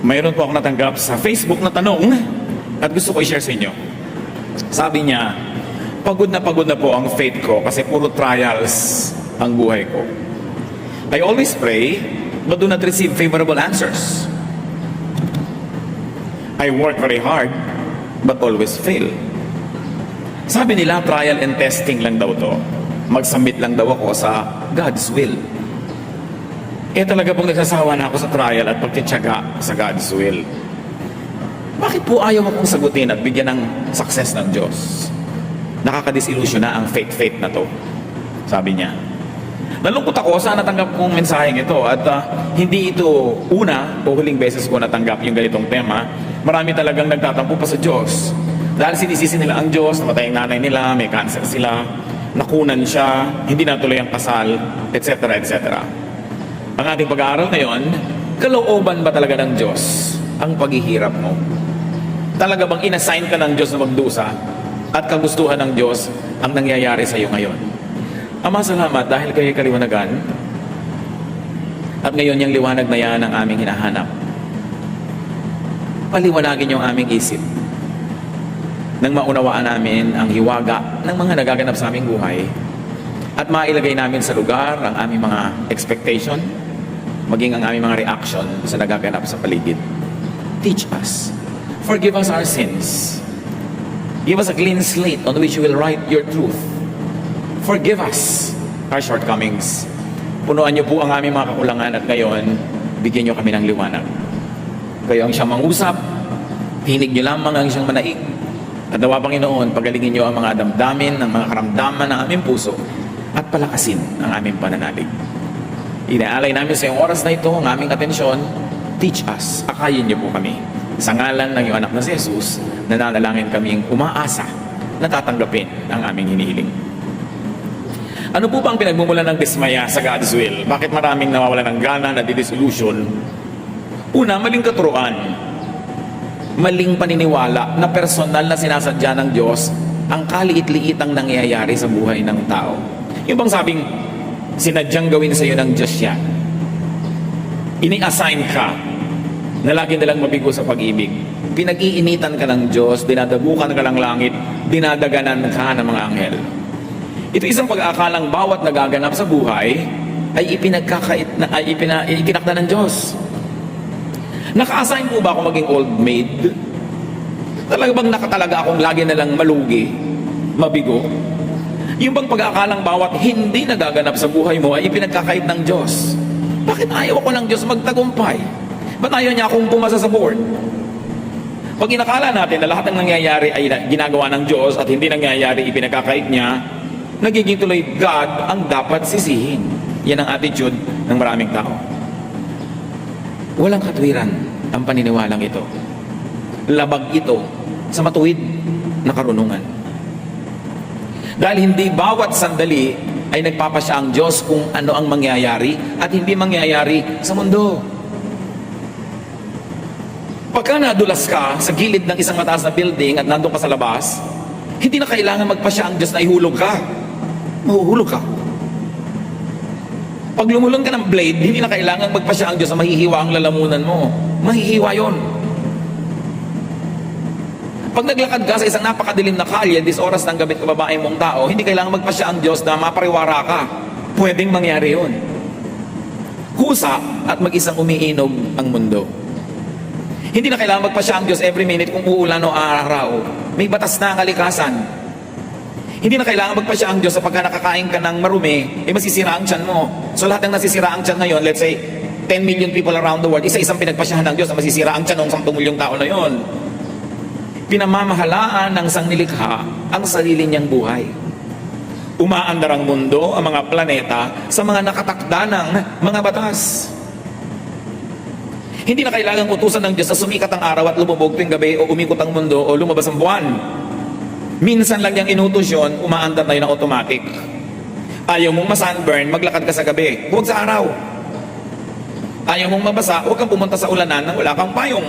Mayroon po ako natanggap sa Facebook na tanong at gusto ko i-share sa inyo. Sabi niya, pagod na po ang faith ko kasi puro trials ang buhay ko. I always pray but do not receive favorable answers. I work very hard but always fail. Sabi nila, trial and testing lang daw to. Mag-submit lang daw ako sa God's will. Talaga pong nagsasawa na ako sa trial at pagtitiyaga sa God's will. Bakit po ayaw mo kong sagutin at bigyan ng success ng Diyos? Nakakadisillusion na ang faith na to. Sabi niya. Nalungkot ako sa natanggap kong mensaheng ito at hindi ito una o huling beses ko natanggap yung ganitong tema. Marami talagang nagtatampo pa sa Diyos. Dahil sinisisi nila ang Diyos, namatay ang nanay nila, may cancer sila, nakunan siya, hindi natuloy ang kasal, etc. etc. Ang ating pag-aaral ngayon, kalooban ba talaga ng Diyos ang paghihirap mo? Talaga bang inassign ka ng Diyos na magdusa at kagustuhan ng Diyos ang nangyayari sa iyo ngayon? Ama, salamat dahil kayo'y kaliwanagan at ngayon yung liwanag na yan ang aming hinahanap. Paliwanagin yung aming isip nang maunawaan namin ang hiwaga ng mga nagaganap sa aming buhay at mailagay namin sa lugar ang aming mga expectation, maging ang aming mga reaction sa nagaganap sa paligid. Teach us. Forgive us our sins. Give us a clean slate on which you will write your truth. Forgive us our shortcomings. Punuan niyo po ang aming mga kakulangan at ngayon, bigyan niyo kami ng liwanag. Kayo ang siyang mangusap, hinig niyo lamang ang siyang manaig. At nawa, Panginoon, pagalingin niyo ang mga damdamin, ang mga karamdaman ng aming puso at palakasin ang aming pananalig. Inaalay namin sa iyong oras na ito ang aming atensyon. Teach us. Akayin niyo po kami. Sa ngalan ng iyong anak na si Jesus, nananalangin kaming umaasa na tatanggapin ang aming hinihiling. Ano po ba ang pinagmumulan ng dismaya sa God's will? Bakit maraming nawawala ng gana, nadidisillusion? Una, maling katuruan. Maling paniniwala na personal na sinasadya ng Diyos ang kaliit-liitang nangyayari sa buhay ng tao. Yung bang sabing, sinadyang gawin sa iyo ng Diyos yan. Ini-assign ka na lagi nalang mabigo sa pag-ibig. Pinag-iinitan ka ng Diyos, dinadabukan ka ng langit, dinadaganan ka ng mga anghel. Ito isang pag-aakalang bawat nagaganap sa buhay ay ikinakda ng Diyos. Naka-assign po ba ako maging old maid? Talaga bang nakatalaga akong lagi nalang malugi, mabigo? Yung bang pag-aakalang bawat hindi nagaganap sa buhay mo ay ipinagkakait ng Diyos? Bakit ayaw ako ng Diyos magtagumpay? Ba't ayaw niya akong pumasa sa board? Pag inakala natin na lahat ng nangyayari ay ginagawa ng Diyos at hindi nangyayari ipinagkakait niya, nagiging tuloy God ang dapat sisihin. Yan ang attitude ng maraming tao. Walang katwiran ang paniniwalang ito. Labag ito sa matuwid na karunungan. Dahil hindi bawat sandali ay nagpapasya ang Diyos kung ano ang mangyayari at hindi mangyayari sa mundo. Pagka nadulas ka sa gilid ng isang mataas na building at nandun ka sa labas, hindi na kailangan magpasya ang Diyos na ihulog ka. Mahuhulog ka. Pag lumulong ka ng blade, hindi na kailangan magpasya ang Diyos na mahihiwa ang lalamunan mo. Mahihiwa yon. Pag naglakad ka sa isang napakadilim na kalye, this oras ng gabi kababae mong tao, hindi kailangan magpasya ang Diyos na mapariwara ka. Pwedeng mangyari yun. Kusa at mag-isang umiinog ang mundo. Hindi na kailangan magpasya ang Diyos every minute kung uulan o araw. May batas na ang kalikasan. Hindi na kailangan magpasya ang Diyos sa pagka nakakain ka ng marumi, masisira ang tiyan mo. So lahat ng nasisira ang tiyan ngayon, let's say, 10 million people around the world, isa-isang pinagpasyahan ng Diyos na masisira ang tiyan ng 10 milyong tao na yon. Pinamamahalaan ng sangnilikha ang sarili niyang buhay. Umaandar ang mundo, ang mga planeta, sa mga nakatakda ng mga batas. Hindi na kailangang utusan ng Diyos na sumikat ang araw at lumubog tuwing gabi o umikot ang mundo o lumabas ang buwan. Minsan lang niyang inutos yun, umaandar na yun ng automatic. Ayaw mong ma-sunburn, maglakad ka sa gabi, huwag sa araw. Ayaw mong mabasa, huwag kang pumunta sa ulanan nang wala kang payong.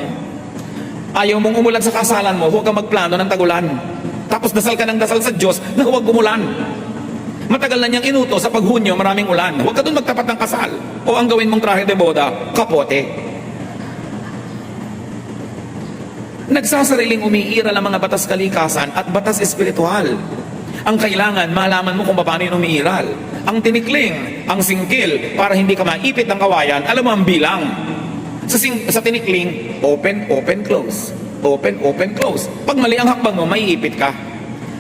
Ayaw mong umulan sa kasalan mo, huwag kang magplano ng tagulan. Tapos dasal ka ng dasal sa Diyos na huwag umulan. Matagal na niyang inutos sa paghunyo, maraming ulan. Huwag ka dun magtapat ng kasal. O ang gawin mong trahe de boda, kapote. Nagsasariling umiiral ang mga batas kalikasan at batas espiritual. Ang kailangan, malaman mo kung paano yun umiiral. Ang tinikling, ang singkil, para hindi ka maipit ng kawayan, alam mo ang bilang. Sa tinikling, open, open, close. Open, open, close. Pag mali ang hakbang mo, maiipit ka.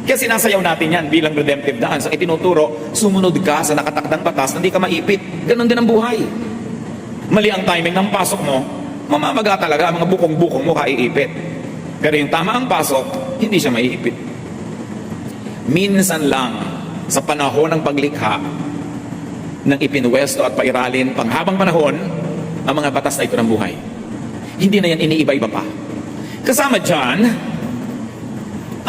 Kaya sinasayaw natin yan bilang redemptive dance. Ang itinuturo, sumunod ka sa nakatakdang batas na hindi ka maipit. Ganon din ang buhay. Mali ang timing ng pasok mo, mamamaga talaga, mga bukong-bukong mo kaiipit. Pero yung tama ang pasok, hindi siya maiipit. Minsan lang sa panahon ng paglikha ng ipinwesto at pairalin panghabang panahon ang mga batas na ito ng buhay. Hindi na yan iniiba-iba pa. Kasama dyan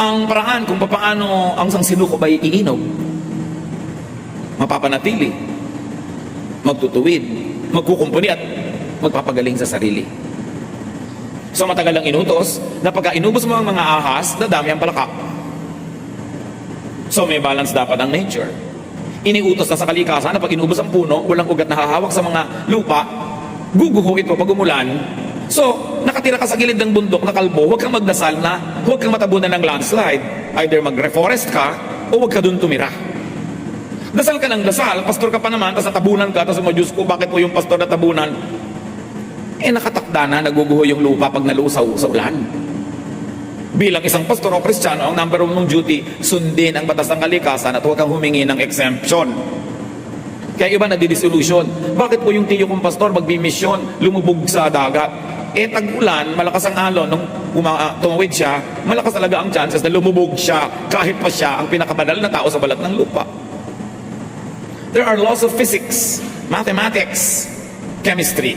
ang paraan kung paano ang sangsinuko ba iinog, mapapanatili, magtutuwid, magkukumpuni at magpapagaling sa sarili. So matagal ang inutos na pagka inubos mo ang mga ahas, dadami ang palaka. So may balance dapat ang nature. Iniutos na sa kalikasan na pag inubos ang puno, walang ugat na hahawak sa mga lupa, guguho ito pag umulan. So, nakatira ka sa gilid ng bundok na kalbo, huwag kang magdasal na huwag kang matabunan ng landslide. Either mag-reforest ka o huwag ka dun tumira. Dasal ka ng dasal, pastor ka pa naman, tapos natabunan ka, tapos mo, Diyos ko, bakit po yung pastor natabunan? Nakatakda na, naguguho yung lupa pag nalusaw sa ulan. Bilang isang pastor o kristyano, ang number 1 mong duty, sundin ang batas ng kalikasan at huwag kang humingi ng exemption. Kaya iba nadi-dissolution. Bakit po yung tiyo kong pastor magbimisyon, lumubog sa dagat? Tag-ulan, malakas ang alon, nung tumawid siya, malakas talaga ang chances na lumubog siya kahit pa siya ang pinakabanal na tao sa balat ng lupa. There are laws of physics, mathematics, chemistry,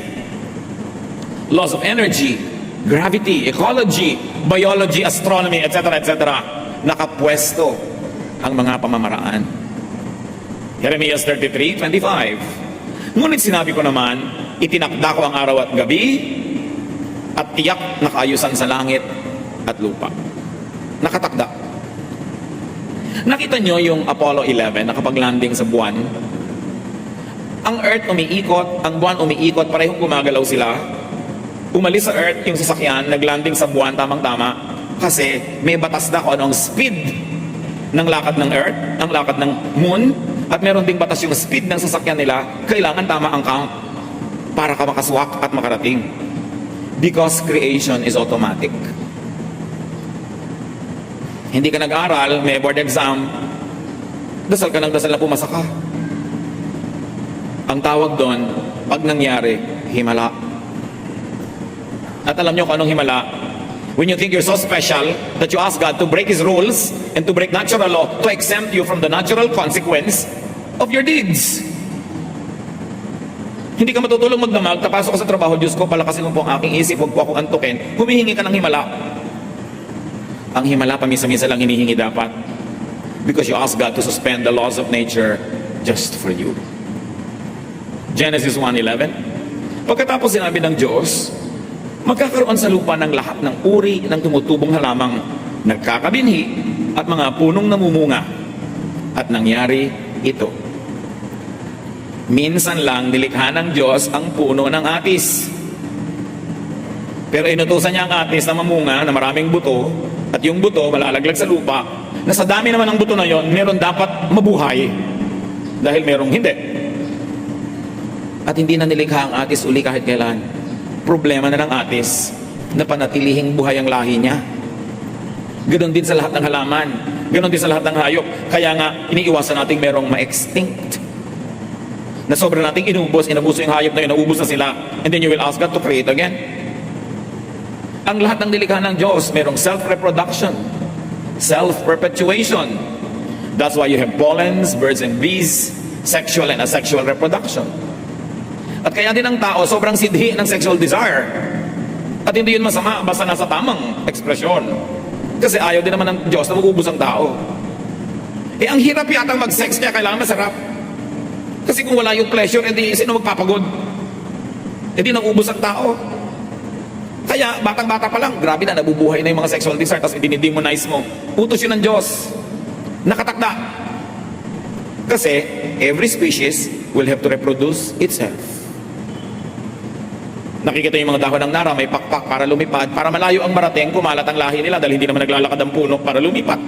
laws of energy, gravity, ecology, biology, astronomy, etc., etc. Nakapwesto ang mga pamamaraan. Jeremias 33:25. Ngunit sinabi ko naman, itinakda ko ang araw at gabi at tiyak na kaayusan sa langit at lupa. Nakatakda. Nakita nyo yung Apollo 11 nakapag-landing sa buwan? Ang Earth umiikot, ang buwan umiikot, parehong gumagalaw sila. Umalis sa Earth yung sasakyan, naglanding sa buwan, tamang-tama, kasi may batas na kung anong speed ng lakad ng Earth, ang lakad ng Moon, at meron ding batas yung speed ng sasakyan nila, kailangan tama ang count para ka makaswak at makarating. Because creation is automatic. Hindi ka nag-aral, may board exam, dasal ka ng dasal na pumasa ka. Ang tawag doon, pag nangyari, himala. At alam nyo kung anong himala? When you think you're so special that you ask God to break His rules and to break natural law to exempt you from the natural consequence of your deeds. Hindi ka matutulong magdamag, tapasok ka sa trabaho, Diyos ko, palakasin mo po ang aking isip, huwag po akong antukin, humihingi ka ng himala. Ang himala, pamisa-misa lang hinihingi dapat. Because you ask God to suspend the laws of nature just for you. Genesis 1:11. Pagkatapos sinabi ng Diyos, magkakaroon sa lupa ng lahat ng uri ng tumutubong halamang nagkakabinhi at mga punong namumunga. At nangyari ito. Minsan lang nilikha ng Diyos ang puno ng atis. Pero inutusan niya ang atis na mamunga na maraming buto, at yung buto malalaglag sa lupa, na sa dami naman ng buto na yon, meron dapat mabuhay dahil merong hindi. At hindi na nilikha ang atis uli kahit kailan. Problema na ng atis na panatilihing buhay ang lahi niya. Ganon din sa lahat ng halaman, ganon din sa lahat ng hayop. Kaya nga iniiwasan nating merong ma-extinct, na sobrang nating inabuso yung hayop na yun, naubos na sila, and then you will ask God to create again. Ang lahat ng nilikha ng Diyos, merong self-reproduction, self-perpetuation. That's why you have pollens, birds and bees, sexual and asexual reproduction. At kaya din ang tao, sobrang sidhi ng sexual desire. At hindi yun masama, basta nasa tamang ekspresyon. Kasi ayaw din naman ng Diyos na mag-ubos ang tao. Ang hirap yatang mag-sex, kaya kailangan masarap. Kasi kung wala yung pleasure, edi sino magpapagod? Edi nag-ubos ang tao. Kaya batang-bata pa lang, grabe na, nabubuhay na yung mga sexual desire, tapos i-demonize mo. Utos yun ng Diyos. Nakatakda. Kasi every species will have to reproduce itself. Nakikita yung mga dahon ng nara, may pakpak para lumipad, para malayo ang marating, kumalat ang lahi nila dahil hindi naman naglalakad ang puno para lumipat.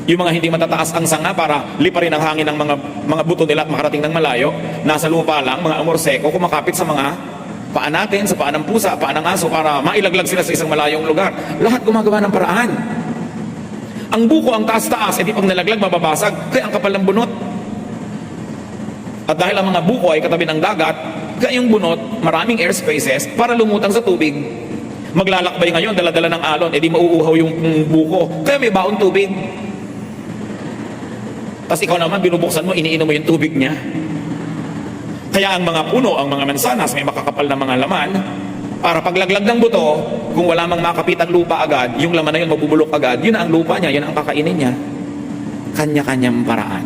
Yung mga hindi matataas ang sanga para liparin ang hangin ng mga buto nila at makarating ng malayo, nasa lupa lang, mga amorseko, kumakapit sa mga paa natin, sa paa ng pusa, paa ng aso para mailaglag sila sa isang malayong lugar. Lahat gumagawa ng paraan. Ang buko ang taas-taas, edi pag nalaglag, mababasag, kaya ang kapal ng bunot. At dahil ang mga buko ay katabi ng dagat, kaya yung bunot, maraming air spaces para lumutang sa tubig. Maglalakbay ngayon, dala-dala ng alon, edi mauuhaw yung buko. Kaya may baon tubig. Tapos ikaw naman, binubuksan mo, iniinom mo yung tubig niya. Kaya ang mga puno, ang mga mansanas, may makakapal na mga laman, para paglaglag ng buto, kung wala mang makapit ang lupa agad, yung laman na yun mabubulok agad, yun ang lupa niya, yun ang kakainin niya. Kanya-kanyang paraan.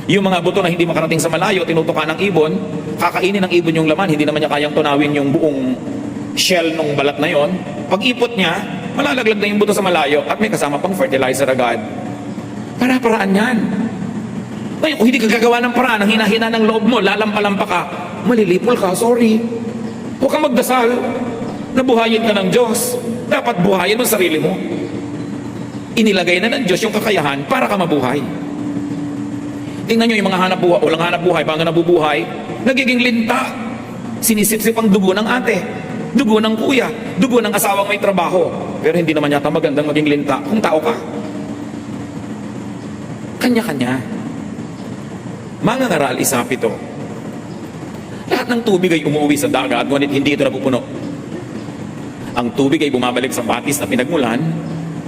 Yung mga buto na hindi makarating sa malayo, tinutukan ng ibon, kakainin ng ibon yung laman, hindi naman niya kayang tunawin yung buong shell ng balat na yon. Pag ipot niya, malalaglag na yung buto sa malayo at may kasama pang fertilizer agad. Para-paraan yan. Ngayon, kung hindi ka gagawa ng paraan, ang hinahina ng loob mo, lalampa-lampa ka, malilipol ka, sorry. Huwag kang magdasal na buhayin ka ng Diyos. Dapat buhayin mo sarili mo. Inilagay na ng Diyos yung kakayahan para ka mabuhay. Tingnan nyo yung mga hanap buhay, walang hanap buhay, paano nabubuhay, nagiging linta. Sinisip-sip ang dugo ng ate, dugo ng kuya, dugo ng asawang may trabaho. Pero hindi naman yata magandang maging linta kung tao ka. Kanya-kanya. Mangangaral, isap ito. Lahat ng tubig ay umuwi sa dagat, ngunit hindi ito napupuno. Ang tubig ay bumabalik sa batis na pinagmulan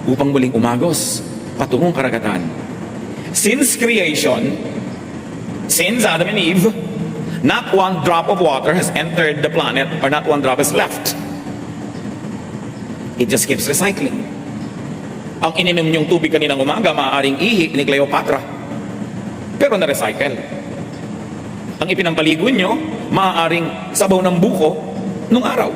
upang muling umagos patungong karagatan. Since creation, since Adam and Eve, not one drop of water has entered the planet, or not one drop is left. It just keeps recycling. Ang ininom niyong tubig kaninang umaga, maaaring ihi ni Cleopatra, pero na-recycle. Ang ipinampaligo niyo, maaaring sabaw ng buko nung araw.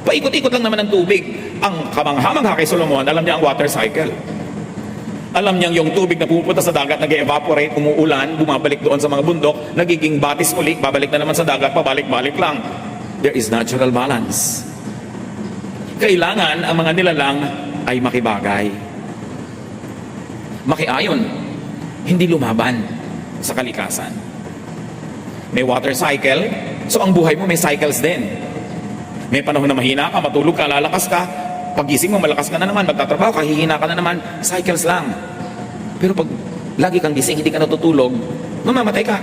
Paikot-ikot lang naman ng tubig. Ang kamangha-mangha kay Solomon, alam niya ang water cycle. Alam niyang yung tubig na pupunta sa dagat, nag-evaporate, umuulan, bumabalik doon sa mga bundok, nagiging batis ulit, babalik na naman sa dagat, pabalik-balik lang. There is natural balance. Kailangan ang mga nilalang ay makibagay. Makiayon, hindi lumaban sa kalikasan. May water cycle, so ang buhay mo may cycles din. May panahon na mahina ka, matulog ka, lalakas ka, pagising mo, malakas ka na naman, magtatrabaho ka, hihina ka na naman, cycles lang. Pero pag lagi kang gising, hindi ka natutulog, mamamatay ka.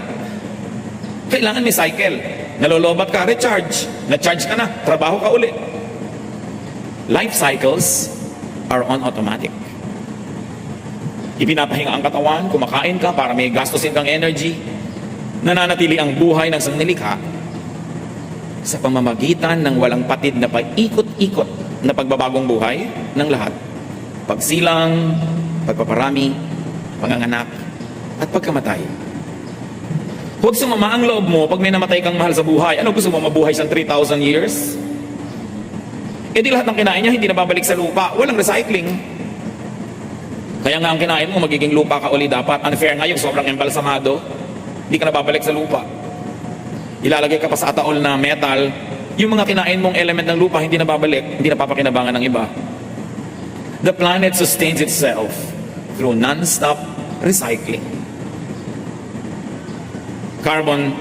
Kailangan may cycle. Nalolobat ka, recharge. Na-charge ka na, trabaho ka ulit. Life cycles are on automatic. Ipinapahinga ang katawan, kumakain ka para may gastusin kang energy. Nananatili ang buhay ng sangnilikha sa pamamagitan ng walang patid na paikot-ikot na pagbabagong buhay ng lahat. Pagsilang, pagpaparami, panganganak, at pagkamatay. Huwag sumama ang loob mo pag may namatay kang mahal sa buhay. Ano, gusto mo mabuhay siyang 3,000 years? E di lahat ng kinain niya hindi na babalik sa lupa. Walang recycling. Kaya nga ang kinain mo magiging lupa ka uli dapat. Unfair nga yung sobrang embalsamado. Hindi ka na babalik sa lupa. Ilalagay ka pa sa ataol na metal, yung mga kinain mong element ng lupa hindi na babalik, hindi na papakinabangan ng iba. The planet sustains itself through non-stop recycling. Carbon,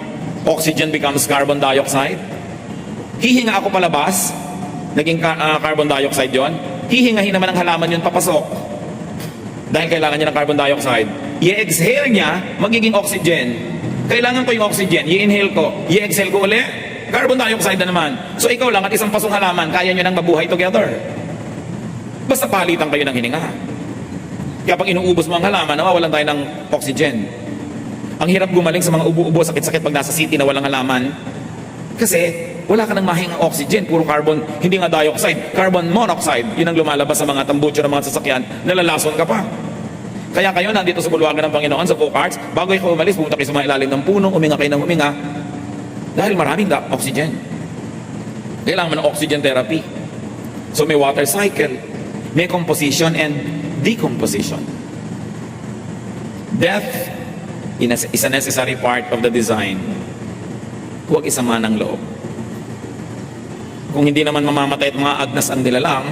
oxygen becomes carbon dioxide. Hihinga ako palabas, naging carbon dioxide yon. Hihingahin naman ang halaman yun papasok. Dahil kailangan niya ng carbon dioxide. I-exhale niya, magiging oxygen. Kailangan ko yung oxygen, i-inhale ko, i-exhale ko ulit, carbon dioxide na naman. So ikaw lang at isang pasong halaman, kaya nyo nang mabuhay together. Basta palitan kayo ng hininga. Kaya pag inuubos mo ang halaman, nawawalan tayo ng oxygen. Ang hirap gumaling sa mga ubo-ubo, sakit-sakit pag nasa city na walang halaman. Kasi wala ka nang mahingang oxygen, puro carbon, hindi nga dioxide, carbon monoxide. Yun ang lumalabas sa mga tambucho ng mga sasakyan, nalalason ka pa. Kaya kayo nandito sa bulwagan ng Panginoon, sa Go-Karts, bago kayo umalis, pumunta kayo sa mga ilalim ng puno, huminga kayo ng huminga, dahil maraming oxygen. Kailangan mo ng oxygen therapy. So may water cycle, may composition and decomposition. Death is a necessary part of the design. huwag isama ng loob. Kung hindi naman mamamatay at mga agnas ang nilalang,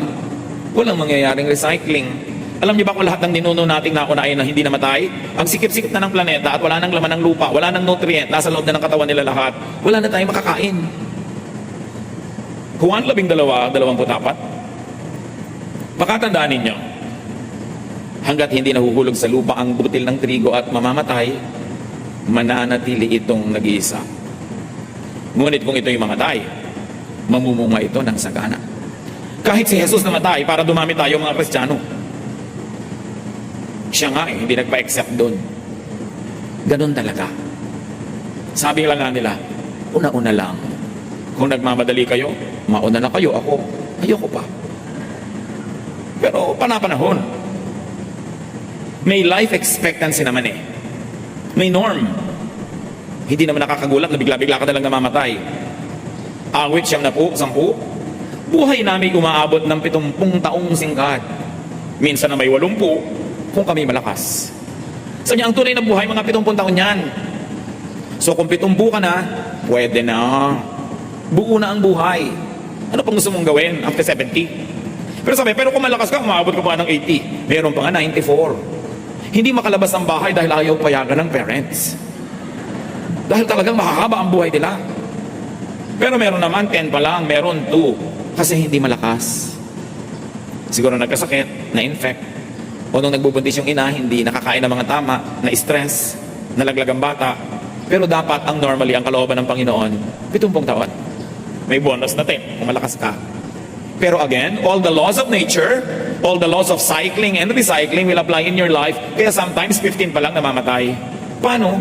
walang mangyayaring recycling. Alam niyo ba kung lahat ng ninuno nating naunahin na hindi namatay? Ang sikip-sikip na ng planeta at wala nang laman ng lupa, wala nang nutrient, nasa loob na ng katawan nila lahat, wala na tayong makakain. Juan 12:24. Pakatandaan ninyo, hanggat hindi nahuhulog sa lupa ang butil ng trigo at mamamatay, mananatili itong nag-iisa. Ngunit kung ito'y mamatay, mamumunga ito ng sagana. Kahit si Jesus namatay para dumami tayo mga Kristiyano, siya nga hindi nagpa-accept doon. Ganun talaga. Sabi lang nga nila, una-una lang. Kung nagmamadali kayo, mauna na kayo, ayoko pa. Pero panapanahon, may life expectancy naman eh. May norm. Hindi naman nakakagulat na bigla-bigla ka na lang namamatay. Awit 10, buhay namin umaabot ng 70 taong singkat. Minsan na may 80 kung kami malakas. Sabi niya, ang tunay na buhay, mga 70 taon yan. So kung 70 ka na, pwede na. Buo na ang buhay. Ano pang gusto mong gawin after 70? Pero kung malakas ka, umaabot ka pa ng 80. Meron pa nga 94. Hindi makalabas ang bahay dahil ayaw payagan ng parents. Dahil talagang mahahaba ang buhay nila. Pero meron naman 10 pa lang, meron 2. Kasi hindi malakas. Siguro nagkasakit, na-infect. O nung nagbubuntis yung ina, hindi nakakain ng mga tama, na-stress, nalaglag ang bata. Pero dapat ang normally, ang kalooban ng Panginoon, 70 taon. May bonus na 10 kung malakas ka. Pero again, all the laws of nature, all the laws of cycling and recycling will apply in your life. Kaya sometimes 15 pa lang namamatay. Paano?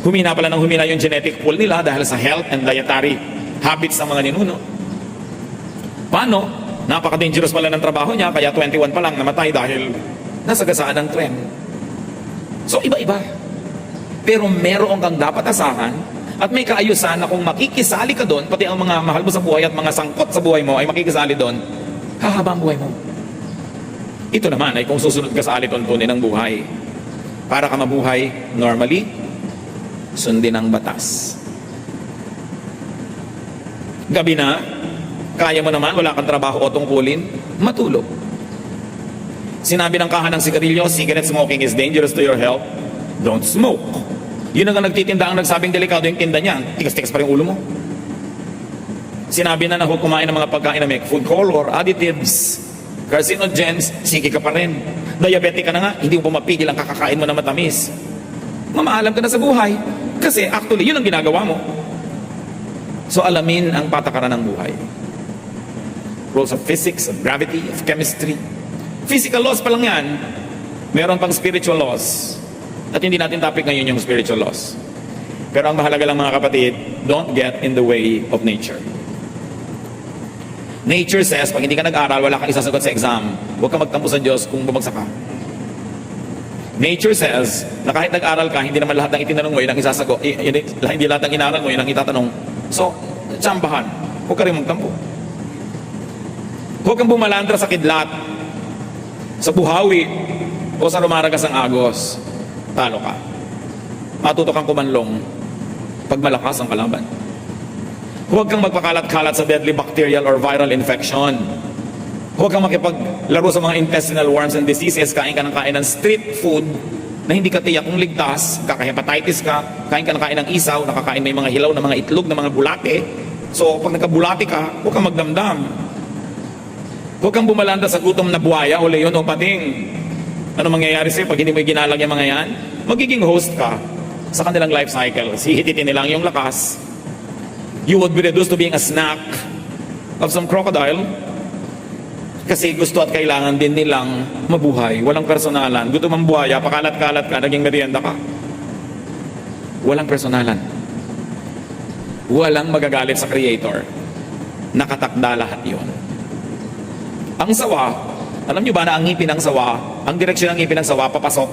Humina pala ng humina yung genetic pool nila dahil sa health and dietary habits ng mga ninuno. Paano? Napaka-dangerous pala ng trabaho niya, kaya 21 pa lang namatay dahil nasagasaan ng tren. So iba-iba. Pero meron kang dapat asahan at may kaayusan na kung makikisali ka doon, pati ang mga mahal mo sa buhay at mga sangkot sa buhay mo ay makikisali doon, hahaba ang buhay mo. Ito naman ay kung susunod ka sa alituntunin ng buhay. Para ka mabuhay normally, sundin ang batas. Gabi na, kaya mo naman, wala kang trabaho o tungkulin, matulog. Sinabi ng kahanang sigarilyo, cigarette smoking is dangerous to your health. Don't smoke. Yun ang nagtitinda ang nagsabing delikado yung tinda niya. Tigas-tigas pa rin ulo mo. Sinabi na huwag kumain ng mga pagkain na may food color, additives, carcinogens, sige ka pa rin. Diabetic ka na nga, hindi mo pumapigil ang kakakain mo na matamis. Mamaalam ka na sa buhay. Kasi actually, yun ang ginagawa mo. So alamin ang patakaran ng buhay. Rules of physics, of gravity, of chemistry. Physical laws pa lang yan. Meron pang spiritual laws. At hindi natin topic ngayon yung spiritual laws. Pero ang mahalaga lang mga kapatid, don't get in the way of nature. Nature says, pag hindi ka nag-aral, wala kang isasagot sa exam. Huwag ka magtampo sa Diyos kung bumagsak ka. Nature says, na kahit nag-aral ka, hindi naman lahat ng itinanong mo, yun ang isasagot. Hindi lahat ng inaral mo, yun ang itatanong. So, tsambahan. Huwag ka rin magtampo. Huwag kang bumalandra sa kidlat, sa buhawi, o sa rumaragas ang agos. Talo ka. Matuto kang kumanlong pag malakas ang kalaban. Huwag kang magpakalat-kalat sa deadly bacterial or viral infection. Huwag kang makipaglaro sa mga intestinal worms and diseases. Kain ka ng kain ng street food na hindi ka tiyak kung ligtas. Kaka-hepatitis ka. Kain ka ng kain ng isaw. Nakakain may mga hilaw na mga itlog na mga bulate. So pag nagkabulate ka, huwag kang magdamdam. Huwag kang bumalanda sa gutom na buhaya o leon o pating. Ano mangyayari sa'yo pag hindi mo ginalag yung mga yan? Magiging host ka sa kanilang life cycle. Hihititin nilang yung lakas. You would be reduced to being a snack of some crocodile. Kasi gusto at kailangan din nilang mabuhay. Walang personalan. Gutom ang buhaya, pakalat-kalat ka, naging merienda ka. Walang personalan. Walang magagalit sa Creator. Nakatakda lahat yon. Ang sawa, alam nyo ba na ang ngipin ng sawa, ang direksyon ng ngipin ng sawa, papasok.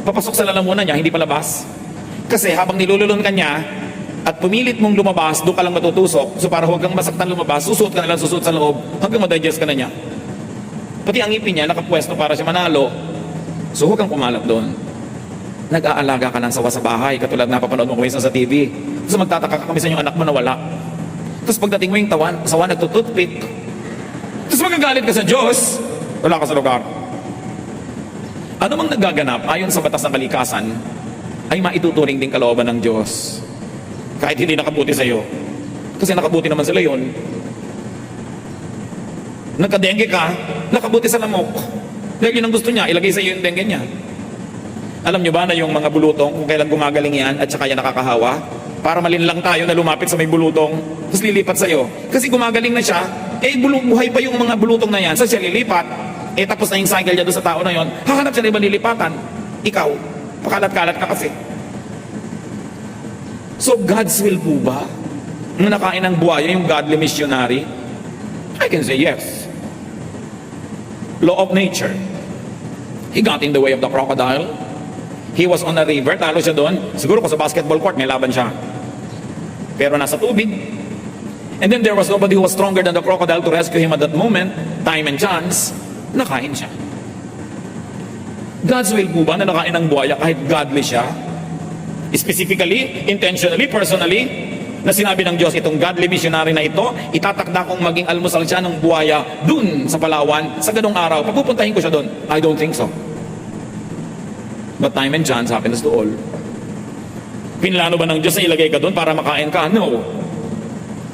Papasok sa lalamunan niya, hindi palabas. Kasi habang nilululun ka niya, at pumilit mong lumabas, doon ka lang matutusok. So para huwag kang masaktan lumabas, susuot ka na lang susuot sa loob, hanggang madigest ka na niya. Pati ang ngipin niya, nakapwesto para siya manalo. So huwag kang kumalat doon. Nag-aalaga ka ng sawa sa bahay, katulad napapanood mo kung minsan sa TV. So magtataka ka kami sa inyong anak mo na wala. Tapos pagdating mo yung sawa nagtututpik. Tapos magagalit ka sa Diyos, wala ka sa lugar. Ano mang nagaganap ayon sa batas ng kalikasan ay maituturing din kalooban ng Diyos. Kahit hindi nakabuti sa iyo. Kasi nakabuti naman sila yon. Nagka-dengue ka, nakabuti sa lamok. Dahil yun ang gusto niya, ilagay sa iyo yung dengue niya. Alam niyo ba na yung mga bulutong, kung kailan gumagaling yan at saka yan nakakahawa, para malinlang tayo na lumapit sa may bulutong, tapos lilipat sa iyo. Kasi gumagaling na siya, buhay pa yung mga bulutong na yan, saan siya lilipat? Tapos na yung cycle niya doon sa tao na yon, hahanap siya na ibang lilipatan. Ikaw, pakalat-kalat ka kasi. So God's will po ba? Nung nakain ng buhaya, yung godly missionary? I can say yes. Law of nature. He got in the way of the crocodile. He was on a river, talo siya doon. Siguro kung sa basketball court, may laban siya. Pero nasa tubig. And then there was nobody who was stronger than the crocodile to rescue him at that moment. Time and chance, nakain siya. God's will po ba na nakain ng buhaya kahit godly siya? Specifically, intentionally, personally, na sinabi ng Diyos, itong godly missionary na ito, itatakda kong maging almusal siya ng buhaya dun sa Palawan, sa ganong araw. Papupuntahin ko siya dun. I don't think so. But time and chance happens to all. Pinlano ba ng Diyos na ilagay ka dun para makain ka? No.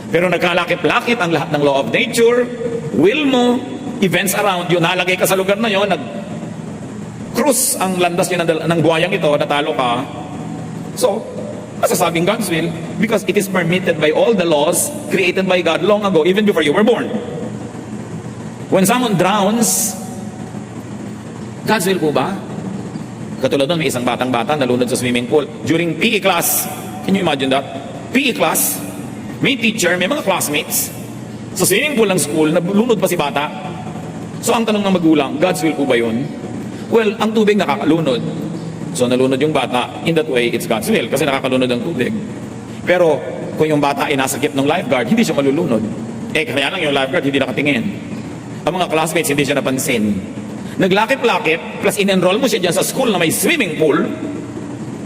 Pero nagkalakip-lakip ang lahat ng law of nature, will mo, events around you, nalagay ka sa lugar na yon, nag-cruise ang landas yun ng buhayang ito, natalo ka. So, masasabing God's will because it is permitted by all the laws created by God long ago, even before you were born. When someone drowns, God's will po ba? Katulad doon, may isang batang-bata nalunod sa swimming pool during PE class. Can you imagine that? PE class, may teacher, may mga classmates. Sa swimming pool ng school, nalunod pa si bata. So ang tanong ng magulang, God's will po ba yun? Well, ang tubig nakakalunod. So nalunod yung bata, in that way, it's God's will kasi nakakalunod ang tubig. Pero kung yung bata ay nasa gitna ng lifeguard, hindi siya malulunod. Kaya lang yung lifeguard hindi nakatingin. Ang mga classmates hindi siya napansin. Naglakip-lakip, plus in-enroll mo siya dyan sa school na may swimming pool.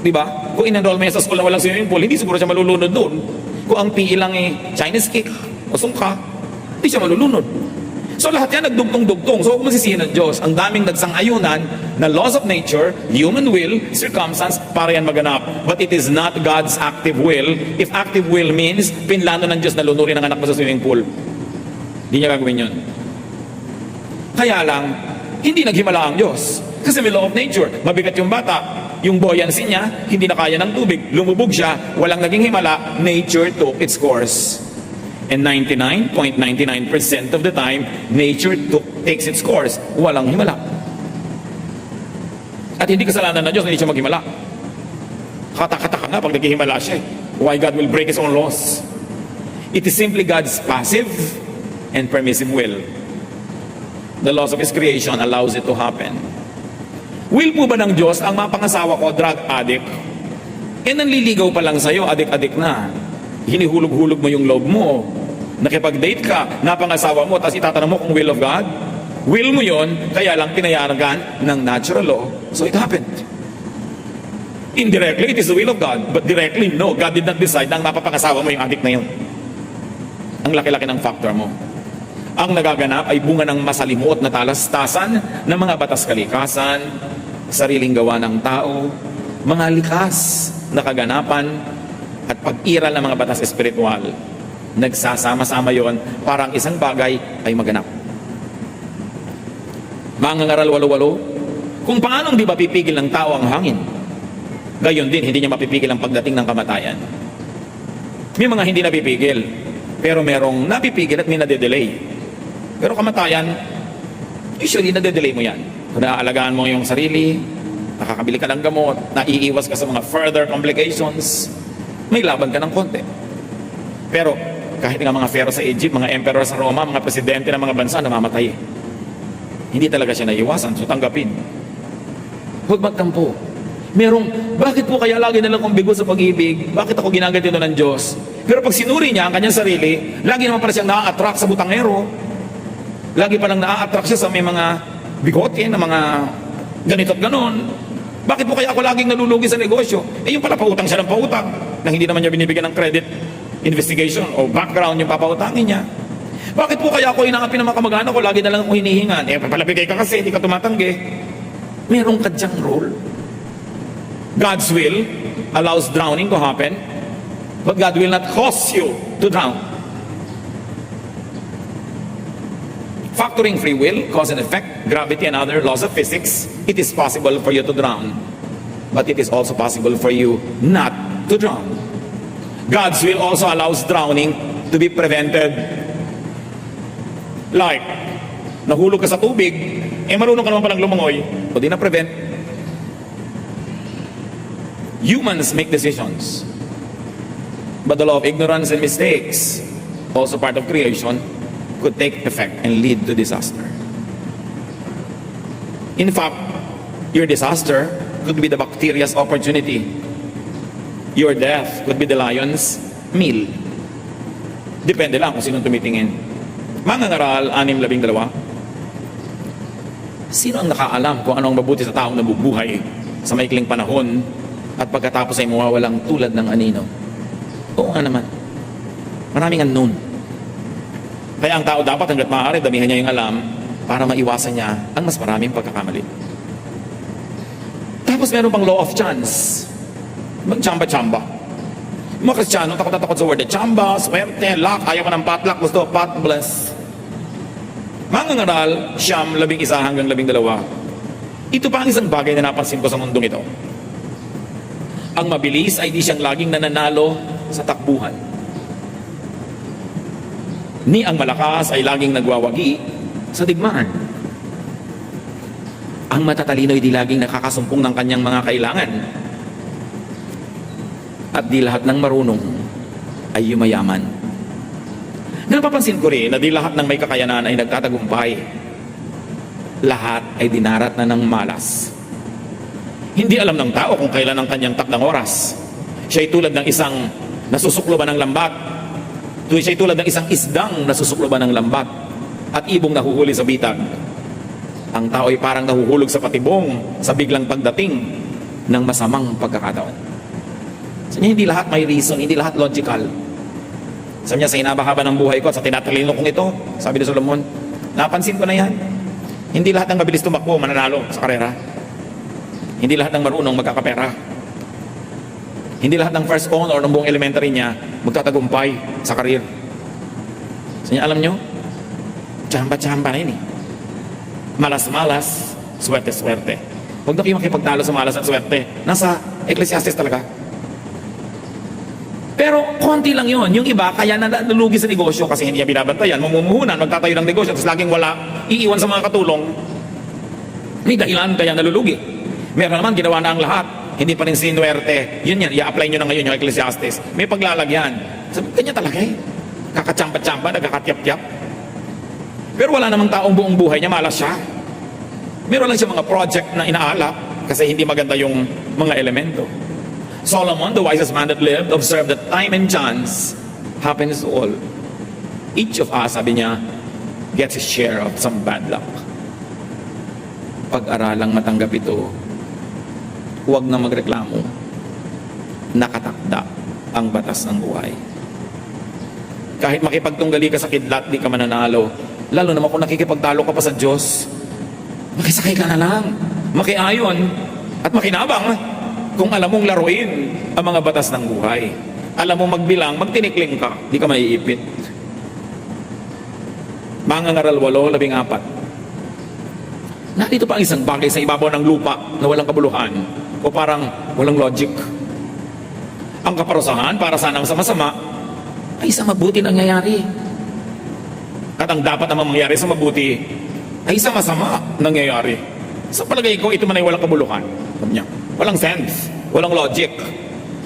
Di ba? Kung in-enroll mo siya sa school na walang swimming pool, hindi siguro siya malulunod doon. Kung ang PE lang Chinese cake o sungka, hindi siya malulunod. So lahat yan nagdugtong-dugtong. So kung masisihin ng Diyos, ang daming nagsang-ayunan na laws of nature, human will, circumstance, para yan maganap. But it is not God's active will. If active will means, pinlano ng Diyos na lunurin ang anak mo sa swimming pool. Hindi niya gagawin yun. Kaya lang, hindi naghimala ang Diyos. Kasi may law of nature. Mabigat yung bata. Yung buoyancy niya, hindi na kaya ng tubig. Lumubog siya, walang naging himala. Nature took its course. And 99.99% of the time, nature takes its course. Walang himala. At hindi kasalanan ng Diyos na hindi siya maghimala. Katakataka nga pag naghihimala siya. Why God will break His own laws? It is simply God's passive and permissive will. The laws of His creation allows it to happen. Will po ba ng Diyos ang mapangasawa ko, drug addict? Nanliligaw pa lang sa'yo, addict-addict na. Hinihulog-hulog mo yung loob mo. Nakipag-date ka, napangasawa mo, tapos itatanong mo kung will of God. Will mo yon, kaya lang pinayagan ng natural law. So it happened. Indirectly, it is the will of God. But directly, no. God did not decide na ang mapapangasawa mo yung addict na yun. Ang laki-laki ng factor mo. Ang nagaganap ay bunga ng masalimuot na talastasan ng mga batas kalikasan, sariling gawa ng tao, mga likas na kaganapan, at pag-iral ng mga batas espiritual. Nagsasama-sama yon para ang isang bagay ay maganap. Mga ngaral walo-walo, kung paanong di ba pipigil ng tao ang hangin, gayon din hindi niya mapipigil ang pagdating ng kamatayan. May mga hindi napipigil, pero merong napipigil at may nade-delay. Pero kamatayan, usually nade-delay mo yan. Kung naaalagaan mo yung sarili, nakakabili ka ng gamot, naiiwas ka sa mga further complications, may laban ka ng konti. Pero kahit nga mga pharaoh sa Egypt, mga emperor sa Roma, mga presidente ng mga bansa, namamatay. Hindi talaga siya naiiwasan, so tanggapin. Huwag magtampo. Bakit po kaya lagi nalang kong bigo sa pag-ibig? Bakit ako ginaganito ng Diyos? Pero pag sinuri niya ang kanyang sarili, lagi naman pala siyang na-attract sa butangero. Lagi palang na-attract siya sa may mga bigote, na mga ganito at ganon. Bakit po kaya ako laging nalulugi sa negosyo? Yung pala pautang siya ng pautang. na hindi naman niya binibigyan ng credit investigation o background yung papautangin niya. Bakit po kaya ako inaapin ng mga kamag-anak ko, lagi na lang ako hinihingan? Papalapigay ka kasi, hindi ka tumatanggi. Meron ka dyang role. God's will allows drowning to happen, but God will not cause you to drown. Factoring free will, cause and effect, gravity and other laws of physics, it is possible for you to drown, but it is also possible for you not to drown. God's will also allows drowning to be prevented. Like, nahulog ka sa tubig, marunong ka naman palang lumangoy, o di na-prevent. Humans make decisions, but the law of ignorance and mistakes, also part of creation, could take effect and lead to disaster. In fact, your disaster could be the bacteria's opportunity. Your death could be the lion's meal. Depende lang kung sinong tumitingin. Mangangaral, 6-12. Sino ang nakaalam kung ano ang mabuti sa taong nabubuhay sa maikling panahon at pagkatapos ay mawawalang tulad ng anino? Oo nga naman. Maraming unknown. Kaya ang tao dapat hanggat maaari, damihan niya yung alam para maiwasan niya ang mas maraming pagkakamali. Tapos meron pang law of chance. Magtsamba-tsamba. Mga Kristiyano, takot na takot sa word. Tsamba, swerte, luck, ayaw ka ng potluck, gusto, pot, bless. Mangangaral, 11 hanggang 12. Ito pa ang isang bagay na napansin ko sa mundong ito. Ang mabilis ay di siyang laging nananalo sa takbuhan. Ni ang malakas ay laging nagwawagi sa digmaan. Ang matatalino ay di laging nakakasumpong ng kanyang mga kailangan. At di lahat ng marunong ay yumayaman. Napapansin ko rin na di lahat ng may kakayanan ay nagtatagumpay. Lahat ay dinarat na ng malas. Hindi alam ng tao kung kailan ang kanyang takdang oras. Siya ay tulad ng isang nasusukloban ng lambat. Siya ay tulad ng isang isdang nasusukloban ng lambat at ibong nahuhuli sa bitag. Ang tao ay parang nahuhulog sa patibong sa biglang pagdating ng masamang pagkakataon. So, hindi lahat may reason, hindi lahat logical. Sabi niya, sa hinabahaba ng buhay ko at sa tinatalino kong ito, sabi ni Solomon, napansin ko na yan. Hindi lahat ng mabilis tumakbo mananalo sa karera. Hindi lahat ng marunong magkakapera. Hindi lahat ng first honor ng buong elementary niya magtatagumpay sa karir. So, alam nyo, tsamba-tsamba na yun eh. Malas-malas, swerte-swerte. Huwag na kayo makipagtalo sa malas at swerte. Nasa Ecclesiastes talaga. Pero konti lang yun. Yung iba, kaya nalulugi sa negosyo kasi hindi niya binabantayan. Mamumuhunan, magtatayo ng negosyo, tapos laging wala, iiwan sa mga katulong. May dahilan kaya nalulugi. Meron naman, ginawa na ang lahat. Hindi pa rin sinuwerte. Yun yan, i-apply nyo na ngayon yung Ecclesiastes. May paglalagyan. Sabi, kanya talaga eh. Kakachamba-chamba, nagkakatyap-tyap. Pero wala namang taong buong buhay niya, malas siya. Meron lang siya mga project na inaalap kasi hindi maganda yung mga elemento. Solomon, the wisest man that lived, observed that time and chance happens to all. Each of us, sabi niya, gets his share of some bad luck. Pag-aralang matanggap ito, huwag na magreklamo. Nakatakda ang batas ng buhay. Kahit makipagtunggali ka sa kidlat, di ka mananalo. Lalo naman kung nakikipagtalo ka pa sa Diyos, makisakay ka na lang, makiayon, at makinabang. Kung alam mong laruin ang mga batas ng buhay, alam mong magbilang, magtinikling ka, di ka maiipit. Mangangaral 8:14. Narito pa ang isang bagay sa ibabaw ng lupa na walang kabuluhan o parang walang logic. Ang kaparusahan para sana sa masama ay sa mabuti nangyayari. At ang dapat namang mangyari sa mabuti ay sa masama nangyayari. Sa palagay ko, ito man ay walang kabuluhan. Sabi niya, walang sense, walang logic.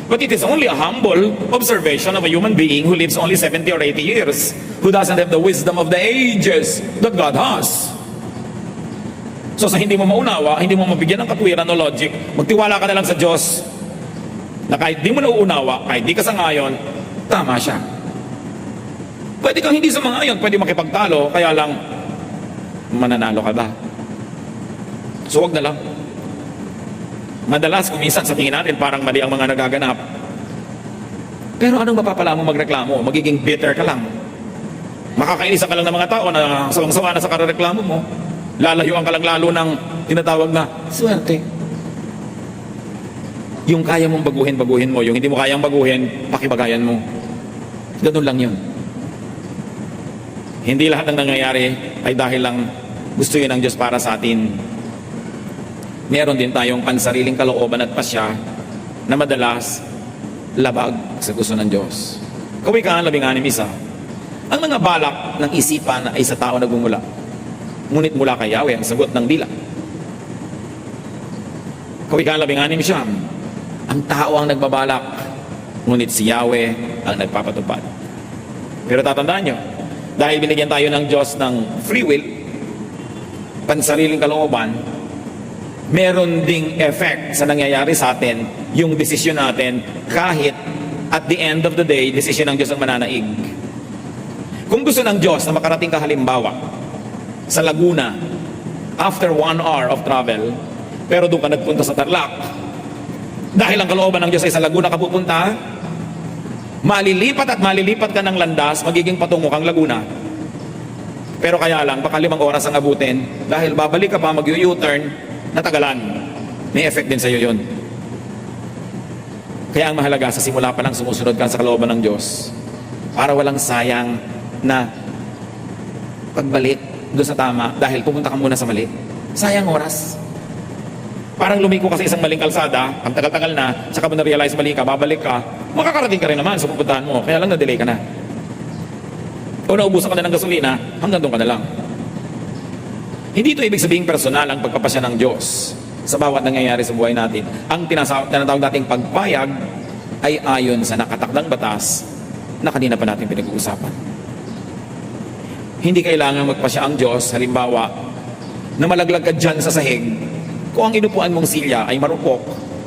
But it is only a humble observation of a human being who lives only 70 or 80 years, who doesn't have the wisdom of the ages that God has. So sa hindi mo maunawa, hindi mo mabigyan ng katwiran o logic, magtiwala ka na lang sa Diyos na kahit di mo nauunawa, kahit di ka sangayon, tama siya. Pwede kang hindi sumangayon, pwede makipagtalo, kaya lang mananalo ka ba? So wag na lang. Madalas, kuminsan sa tingin natin, parang mali ang mga nagaganap. Pero anong mapapala mo magreklamo? Magiging bitter ka lang. Makakainisan ka lang ng mga tao na sawang-sawa na sa kareklamo mo. Lalayuan ka lang lalo ng tinatawag na swerte. Yung kaya mong baguhin, baguhin mo. Yung hindi mo kayang baguhin, pakibagayan mo. Ganun lang yun. Hindi lahat ng nangyayari ay dahil lang gusto yun ng Diyos para sa atin. Meron din tayong pansariling kalooban at pasya na madalas labag sa gusto ng Diyos. Kawikaan 16:1. Ang mga balak ng isipan ay sa tao nagmumula. Ngunit mula kay Yahweh ang sagot ng dila. Kawikaan 16:9. Ang tao ang nagbabalak, ngunit si Yahweh ang nagpapatupad. Pero tatandaan nyo, dahil binigyan tayo ng Diyos ng free will, pansariling kalooban, meron ding effect sa nangyayari sa atin yung desisyon natin kahit at the end of the day, desisyon ng Diyos ang mananaig. Kung gusto ng Diyos na makarating ka halimbawa sa Laguna after 1 hour of travel, pero doon ka nagpunta sa Tarlac, dahil ang kalooban ng Diyos ay sa Laguna ka pupunta, malilipat at malilipat ka ng landas, magiging patungo kang Laguna. Pero kaya lang, baka 5 oras ang abutin, dahil babalik ka pa, mag-u-turn, natagalan. May effect din sa iyo yun. Kaya ang mahalaga, sa simula pa lang sumusunod ka sa kalooban ng Diyos para walang sayang na pagbalik doon sa tama dahil pupunta ka muna sa mali. Sayang oras. Parang lumiko ka sa isang maling kalsada, ang tagal-tagal na, saka mo na-realize mali ka, babalik ka, makakarating ka rin naman sa pupuntahan mo, kaya lang na-delay ka na. O naubusan ka na ng gasolina, hanggang doon ka na lang. Hindi ito ibig sabihin personal ang pagpapasya ng Diyos sa bawat nangyayari sa buhay natin. Ang tinatawag nating pagpayag ay ayon sa nakatakdang batas na kanina pa natin pinag-uusapan. Hindi kailangan magpasya ang Diyos, halimbawa, na malaglag ka dyan sa sahig, kung ang inupuan mong silya ay marupok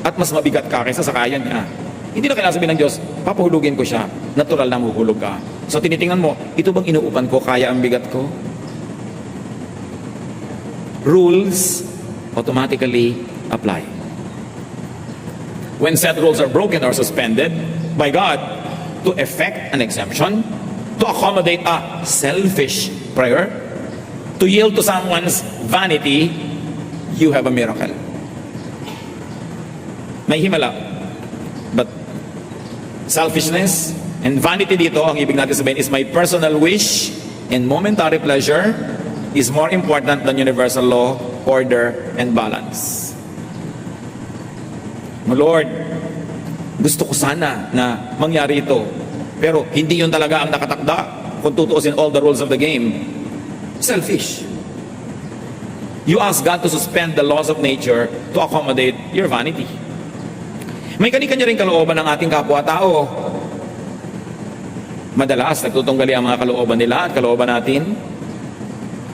at mas mabigat ka kaysa sa kaya niya. Hindi na kailangan sabihin ng Diyos, papuhulugin ko siya, natural na mahuhulog ka. So tinitingnan mo, ito bang inuupan ko, kaya ang bigat ko? Rules automatically apply. When set rules are broken or suspended by God to effect an exemption, to accommodate a selfish prayer, to yield to someone's vanity, you have a miracle. May himala. But selfishness and vanity dito, ang ibig natin sabihin is my personal wish and momentary pleasure is more important than universal law, order, and balance. Lord, gusto ko sana na mangyari ito, pero hindi yun talaga ang nakatakda kung tutuusin all the rules of the game. Selfish. You ask God to suspend the laws of nature to accommodate your vanity. May kani-kanya rin kalooban ng ating kapwa-tao. Madalas, nagtutunggali ang mga kalooban nila at kalooban natin.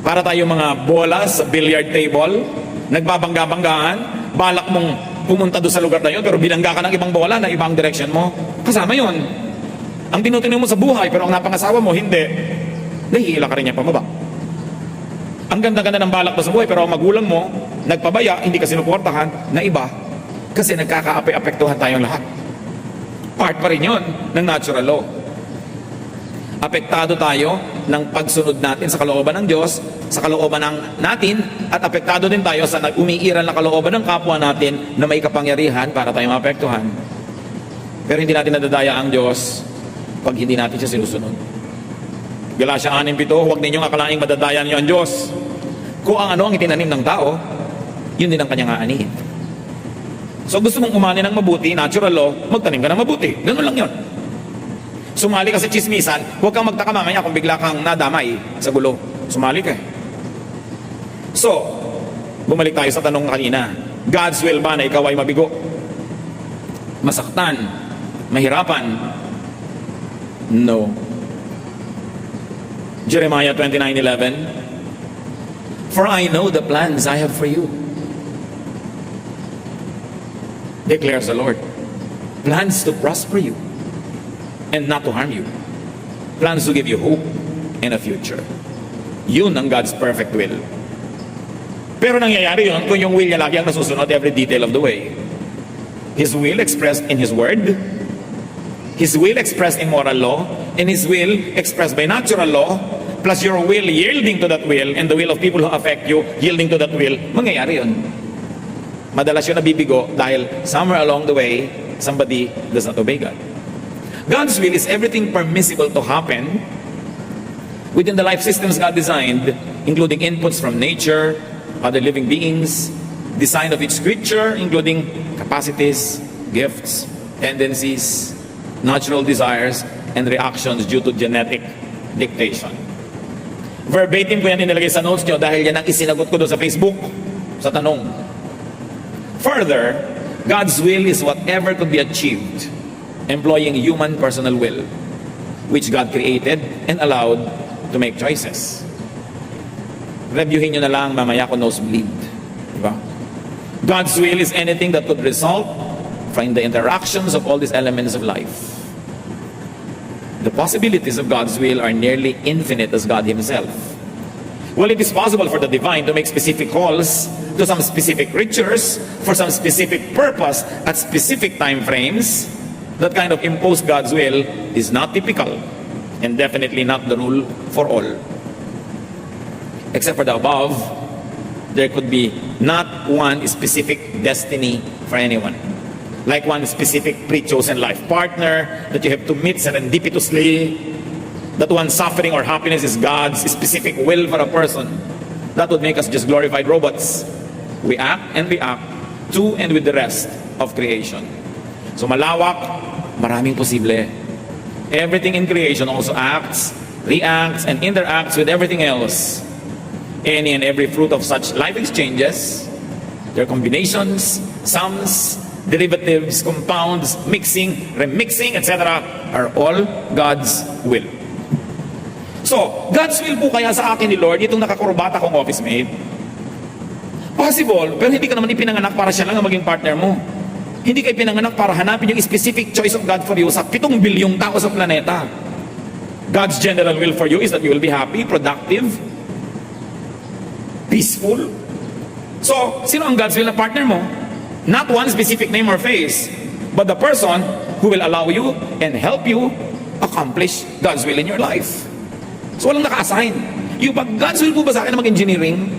Para tayo mga bola sa billiard table, nagbabangga-banggaan, balak mong pumunta doon sa lugar na yun, pero binangga ka ng ibang bola na ibang direction mo. Kasama yun. Ang tinutuloy mo sa buhay, pero ang napangasawa mo, hindi. Nahihila ka rin niya pababa. Ang ganda-ganda ng balak mo sa buhay, pero ang magulang mo, nagpabaya, hindi ka sinuportahan, na iba, kasi nagkaka-apektuhan tayong lahat. Part pa rin yun ng natural law. Apektado tayo ng pagsunod natin sa kalooban ng Diyos, sa kalooban ng natin, at apektado din tayo sa umiiral na kalooban ng kapwa natin na may kapangyarihan para tayo maapektuhan. Pero hindi natin nadadaya ang Diyos pag hindi natin siya sinusunod. Galatia 6:7, huwag ninyong akalaing madadaya niyo ang Diyos. Kung ang ano ang itinanim ng tao, yun din ang kanyang aanihin. So gusto mong umani ng mabuti, natural law, magtanim ka ng mabuti. Ganun lang yun. Sumali ka sa chismisan, huwag kang magtaka mamaya kung bigla kang nadamay sa gulo. Sumali ka. So, bumalik tayo sa tanong kanina. God's will ba na ikaw ay mabigo? Masaktan? Mahirapan? No. Jeremiah 29:11, for I know the plans I have for you, declares the Lord. Plans to prosper you and not to harm you. Plans to give you hope and a future. Yun ang God's perfect will. Pero nangyayari yun kung yung will niya lagi ang nasusunod every detail of the way. His will expressed in His word, His will expressed in moral law, and His will expressed by natural law, plus your will yielding to that will, and the will of people who affect you yielding to that will, mangyayari yun. Madalas yun nabibigo dahil somewhere along the way, somebody does not obey God. God's will is everything permissible to happen within the life systems God designed, including inputs from nature, other living beings, design of each creature, including capacities, gifts, tendencies, natural desires, and reactions due to genetic dictation. Verbatim ko yan inilagay sa notes nyo dahil yan ang isinagot ko doon sa Facebook sa tanong. Further, God's will is whatever could be achieved employing human personal will, which God created and allowed to make choices. Reviewin nyo na lang mamaya kung nosebleed. Diba? God's will is anything that could result from the interactions of all these elements of life. The possibilities of God's will are nearly infinite as God Himself. Well, it is possible for the divine to make specific calls to some specific creatures for some specific purpose at specific time frames. That kind of imposed God's will is not typical and definitely not the rule for all. Except for the above, there could be not one specific destiny for anyone. Like one specific pre-chosen life partner that you have to meet serendipitously. That one suffering or happiness is God's specific will for a person. That would make us just glorified robots. We act and react to and with the rest of creation. So malawak, maraming posible. Everything in creation also acts, reacts, and interacts with everything else. Any and every fruit of such life exchanges, their combinations, sums, derivatives, compounds, mixing, remixing, etc. are all God's will. So, God's will po kaya sa akin ni Lord, itong nakakurbata kong office mate, possible, pero hindi ka naman ipinanganak para siya lang ang maging partner mo. Hindi ka ipinanganak para hanapin yung specific choice of God for you sa 7 bilyong tao sa planeta. God's general will for you is that you will be happy, productive, peaceful. So, sino ang God's will na partner mo? Not one specific name or face, but the person who will allow you and help you accomplish God's will in your life. So walang naka-assign. Yung pag God's will po ba sa akin na mag-engineering?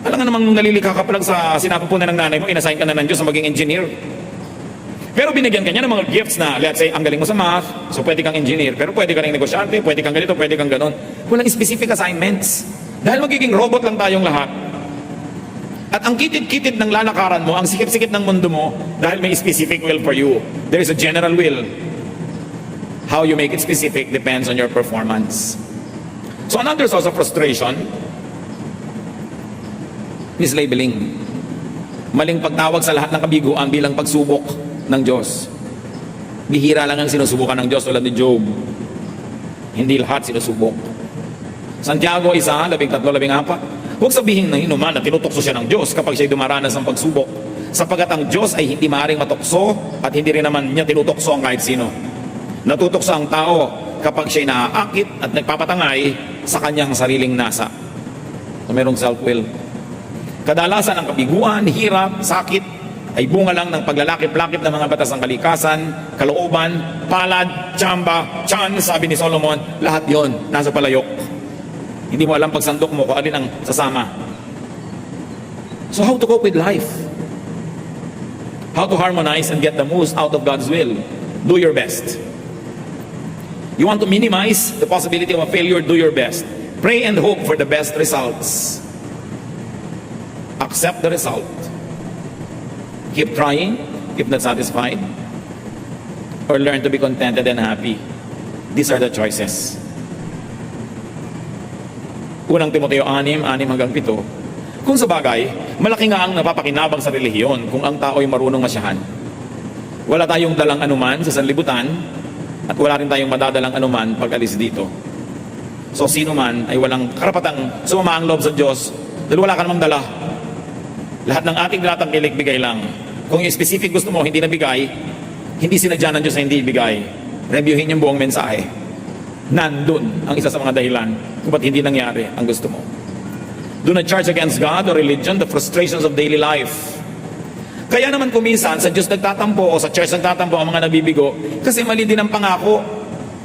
Alam nga namang nalilikha ka pa lang sa sinapupunan ng nanay mo, inassign ka na ng Diyos na maging engineer. Pero binigyan ka niya ng mga gifts na, let's say, ang galing mo sa math, so pwede kang engineer. Pero pwede ka rin negosyante, pwede kang ganito, pwede kang ganon. Walang specific assignments. Dahil magiging robot lang tayong lahat. At ang kitid-kitid ng lalakaran mo, ang sikip-sikip ng mundo mo, dahil may specific will for you. There is a general will. How you make it specific depends on your performance. So another source of frustration, mislabeling. Maling pagtawag sa lahat ng kabiguan bilang pagsubok ng Diyos. Bihira lang ang sinusubukan ng Diyos tulad ni Job. Hindi lahat sinusubok. Santiago 1:13-14. Huwag sabihin ng inuman na tinutokso siya ng Diyos kapag siya'y dumaranas ng pagsubok. Sapagat ang Diyos ay hindi maaaring matokso at hindi rin naman niya tinutokso ang kahit sino. Natutokso ang tao kapag siya'y naaakit at nagpapatangay sa kanyang sariling nasa. So, merong self-will. Kadalasan ang kabiguan, hirap, sakit ay bunga lang ng paglalakip-lakip ng mga batas ng kalikasan, kalooban, palad, tsamba, tiyan, sabi ni Solomon, lahat yon nasa palayok. Hindi mo alam pagsandok mo kung alin ang sasama. So how to cope with life? How to harmonize and get the most out of God's will? Do your best. You want to minimize the possibility of a failure, do your best. Pray and hope for the best results. Accept the result. Keep trying if not satisfied. Or learn to be contented and happy. These are the choices. Unang Timoteo 6:6-7. Kung sa bagay, malaki nga ang napapakinabang sa relihiyon kung ang tao ay marunong masyahan. Wala tayong dalang anuman sa sanlibutan at wala rin tayong madadalang anuman pag alis dito. So sino man ay walang karapatang sumama ang loob sa Diyos dahil wala ka namang dala. Lahat ng ating dinatangkilik bigay lang. Kung yung specific gusto mo hindi nabigay, hindi sinadya ng Diyos na hindi ibigay. Reviewin yung buong mensahe. Nandun ang isa sa mga dahilan kung ba't hindi nangyari ang gusto mo. Do not charge against God or religion the frustrations of daily life. Kaya naman kuminsan sa Diyos nagtatampo o sa church nagtatampo ang mga nabibigo kasi mali din ang pangako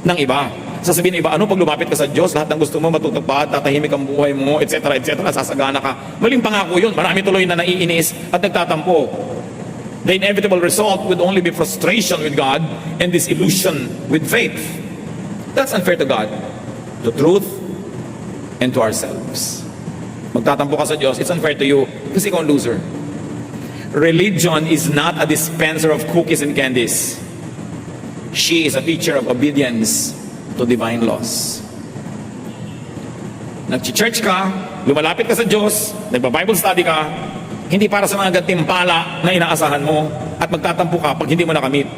ng iba. Sasabihin ng iba, ano pag lumapit ka sa Diyos, lahat ng gusto mo matutupad, tatahimik ang buhay mo, etc. Sasagana ka. Maling pangako yun. Marami tuloy na naiinis at nagtatampo. The inevitable result would only be frustration with God and disillusion with faith. That's unfair to God, to truth, and to ourselves. Magtatampo ka sa Diyos, it's unfair to you kasi ikaw ang loser. Religion is not a dispenser of cookies and candies. She is a teacher of obedience to divine laws. Nag-church ka, lumalapit ka sa Diyos, nagba-Bible study ka, hindi para sa mga gantimpala na inaasahan mo at magtatampo ka pag hindi mo nakamit.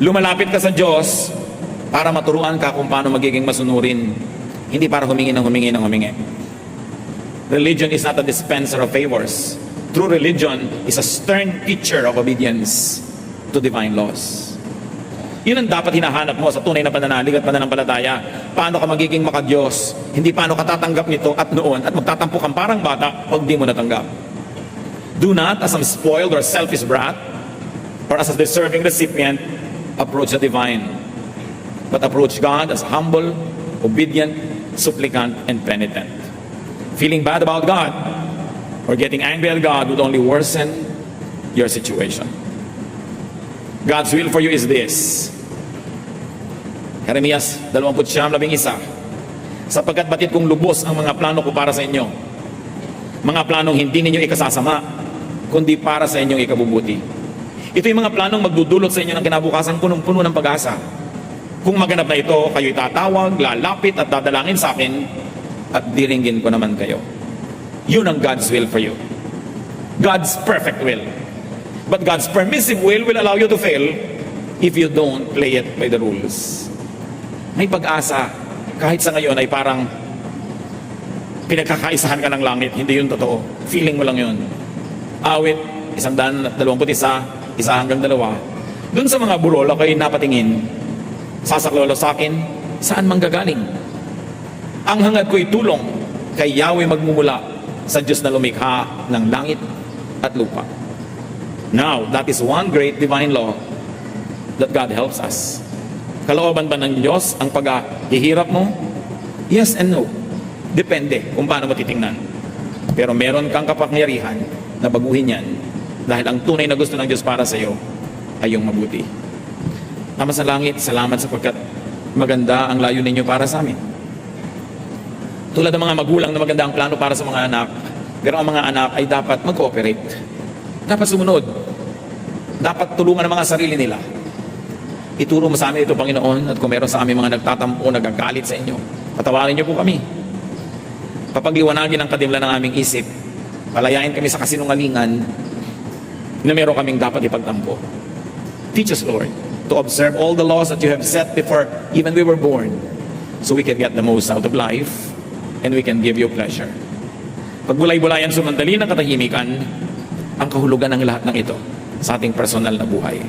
Lumalapit ka sa Diyos para maturuan ka kung paano magiging masunurin, hindi para humingi ng humingi. Religion is not a dispenser of favors. True religion is a stern teacher of obedience to divine laws. Yun ang dapat hinahanap mo sa tunay na pananalig at pananampalataya. Paano ka magiging makadiyos? Hindi paano ka tatanggap nito at noon at magtatampo kang parang bata pag di mo natanggap. Do not, as some spoiled or selfish brat, or as a deserving recipient, approach the divine, but approach God as humble, obedient, supplicant, and penitent. Feeling bad about God or getting angry at God would only worsen your situation. God's will for you is this. Jeremias 29:11. Sapagkat batid kong lubos ang mga plano ko para sa inyo. Mga planong hindi ninyo ikasasama, kundi para sa inyong ikabubuti. Ito yung mga planong magdudulot sa inyo ng kinabukasan punong-puno ng pag-asa. Kung maganap na ito, kayo'y tatawag, lalapit at dadalangin sa akin at diringgin ko naman kayo. Yun ang God's will for you. God's perfect will. But God's permissive will allow you to fail if you don't play it by the rules. May pag-asa. Kahit sa ngayon ay parang pinagkakaisahan ka ng langit. Hindi yun totoo. Feeling mo lang yun. Awit, 121, isa hanggang 2. Doon sa mga burol, ako'y napatingin. Sasaklolo sa akin, saan manggagaling? Ang hangad ko'y tulong kay Yahweh magmumula sa Diyos na lumikha ng langit at lupa. Now, that is one great divine law that God helps us. Kalooban ba ng Diyos ang paghihirap mo? Yes and no. Depende kung paano mo titingnan. Pero meron kang kapangyarihan na baguhin yan dahil ang tunay na gusto ng Diyos para sa iyo ay yung mabuti. Ama sa langit, salamat sapagkat maganda ang layo ninyo para sa amin. Tulad ng mga magulang na maganda ang plano para sa mga anak, pero ang mga anak ay dapat mag-cooperate. Dapat sumunod. Dapat tulungan ang mga sarili nila. Ituro mo sa amin ito, Panginoon, at kung meron sa amin mga nagtatampo, nagagalit sa inyo, patawarin niyo po kami. Papagliwanagin ang kadimla ng aming isip. Palayain kami sa kasinungalingan na meron kaming dapat ipagtampo. Teach us, Lord, to observe all the laws that you have set before even we were born, so we can get the most out of life and we can give you pleasure. Pagbulay-bulayan sumandali ng katahimikan ang kahulugan ng lahat ng ito sa ating personal na buhay.